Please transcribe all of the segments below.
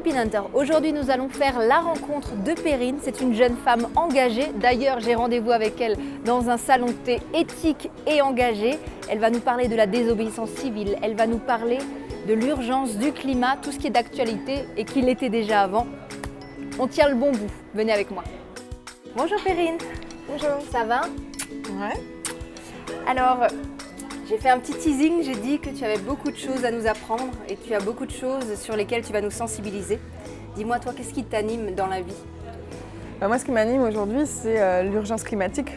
Happy Hunter. Aujourd'hui, nous allons faire la rencontre de Perrine. C'est une jeune femme engagée. D'ailleurs, j'ai rendez-vous avec elle dans un salon de thé éthique et engagé. Elle va nous parler de la désobéissance civile. Elle va nous parler de l'urgence du climat, tout ce qui est d'actualité et qui l'était déjà avant. On tient le bon bout. Venez avec moi. Bonjour Perrine. Bonjour. Ça va? Ouais. Alors, j'ai fait un petit teasing, j'ai dit que tu avais beaucoup de choses à nous apprendre et tu as beaucoup de choses sur lesquelles tu vas nous sensibiliser. Dis-moi, toi, qu'est-ce qui t'anime dans la vie? Moi, ce qui m'anime aujourd'hui, c'est l'urgence climatique.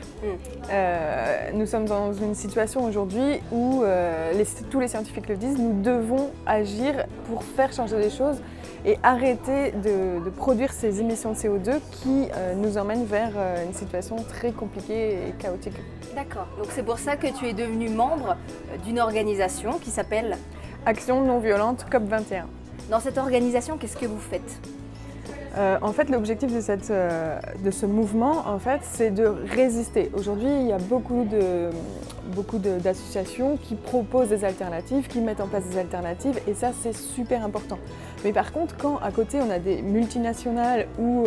Nous sommes dans une situation aujourd'hui où, tous les scientifiques le disent, nous devons agir pour faire changer les choses et arrêter de produire ces émissions de CO2 qui nous emmènent vers une situation très compliquée et chaotique. D'accord, donc c'est pour ça que tu es devenue membre d'une organisation qui s'appelle Action non violente COP21. Dans cette organisation, qu'est-ce que vous faites? En fait, l'objectif de ce mouvement, en fait, c'est de résister. Aujourd'hui, il y a beaucoup d'associations qui proposent des alternatives, qui mettent en place des alternatives, et ça, c'est super important. Mais par contre, quand à côté, on a des multinationales ou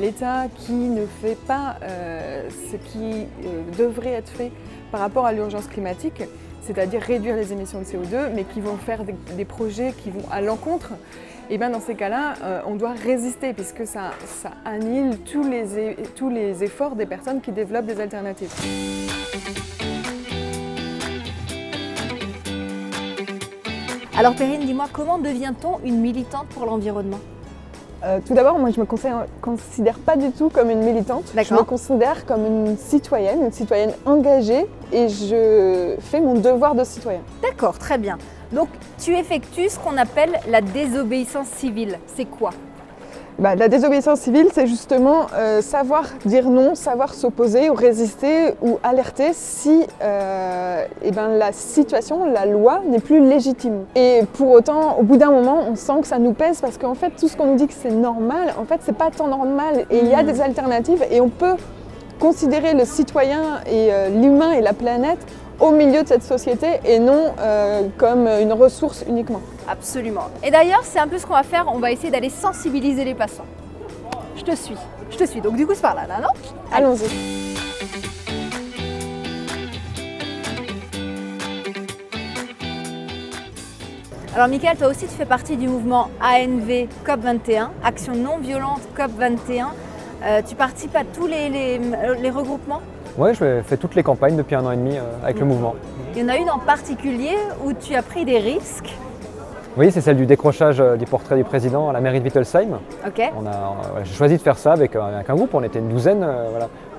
l'État qui ne fait pas ce qui devrait être fait par rapport à l'urgence climatique, c'est-à-dire réduire les émissions de CO2, mais qui vont faire des projets qui vont à l'encontre, et bien dans ces cas-là, on doit résister puisque ça annule tous les efforts des personnes qui développent des alternatives. Alors Perrine, dis-moi, comment devient-on une militante pour l'environnement? Tout d'abord, moi je ne me considère pas du tout comme une militante. Je me considère comme une citoyenne engagée et je fais mon devoir de citoyenne. D'accord, très bien. Donc tu effectues ce qu'on appelle la désobéissance civile. C'est quoi? La désobéissance civile, c'est justement savoir dire non, savoir s'opposer ou résister ou alerter si la situation, la loi n'est plus légitime. Et pour autant, au bout d'un moment, on sent que ça nous pèse parce qu'en fait, tout ce qu'on nous dit que c'est normal, en fait, c'est pas tant normal. Et il y a des alternatives et on peut considérer le citoyen et l'humain et la planète au milieu de cette société et non comme une ressource uniquement. Absolument. Et d'ailleurs, c'est un peu ce qu'on va faire, on va essayer d'aller sensibiliser les passants. Je te suis. Donc du coup, c'est par là, non? Allons-y. Alors Mickaël, toi aussi tu fais partie du mouvement ANV COP21, Action non violente COP21. Tu participes à tous les regroupements? Oui, je fais toutes les campagnes depuis 1 an et demi avec le mouvement. Il y en a une en particulier où tu as pris des risques. Oui, c'est celle du décrochage du portrait du président à la mairie de Wittelsheim. Okay. J'ai choisi de faire ça avec un groupe, on était une douzaine,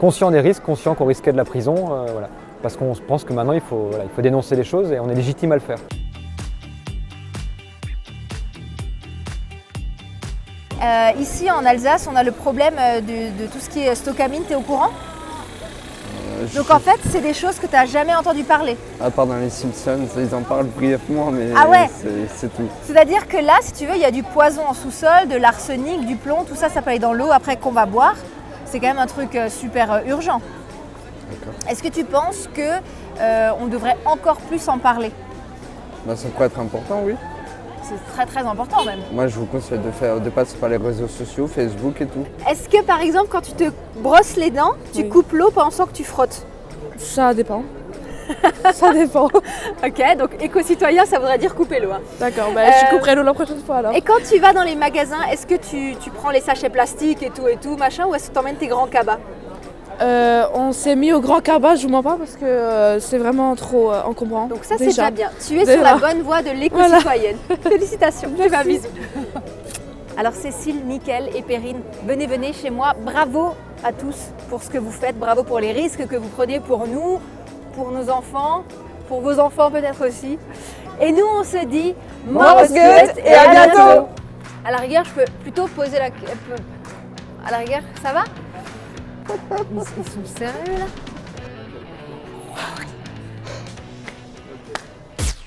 conscients des risques, conscients qu'on risquait de la prison, parce qu'on pense que maintenant il faut dénoncer les choses et on est légitime à le faire. Ici en Alsace, on a le problème de tout ce qui est stockamine, tu es au courant? Donc en fait, c'est des choses que tu n'as jamais entendu parler. À part dans les Simpsons, ils en parlent brièvement, mais c'est tout. C'est-à-dire que là, si tu veux, il y a du poison en sous-sol, de l'arsenic, du plomb, tout ça, ça peut aller dans l'eau après qu'on va boire. C'est quand même un truc super urgent. Est-ce que tu penses qu'on devrait encore plus en parler? Ça pourrait être important, oui. C'est très très important même. Moi je vous conseille de passer par les réseaux sociaux, Facebook et tout. Est-ce que par exemple quand tu te brosses les dents, tu coupes l'eau pendant que tu frottes? Ça dépend. Ça dépend. Ok, donc éco-citoyen ça voudrait dire couper l'eau. Hein. D'accord, je couperai l'eau la prochaine fois alors. Et quand tu vas dans les magasins, est-ce que tu prends les sachets plastiques et tout machin, ou est-ce que tu emmènes tes grands cabas? On s'est mis au grand cabas, je vous mens pas parce que c'est vraiment trop encombrant. Donc ça c'est déjà bien. Tu es sur la bonne voie de l'éco-citoyenne. Voilà. Félicitations, tu fais un bisou. Alors Cécile, Mickaël et Perrine, venez chez moi. Bravo à tous pour ce que vous faites, bravo pour les risques que vous prenez pour nous, pour nos enfants, pour vos enfants peut-être aussi. Et nous on se dit Mach's gut et à bientôt. À la rigueur, je peux plutôt poser la... À la rigueur, ça va? Ils sont sérieux là?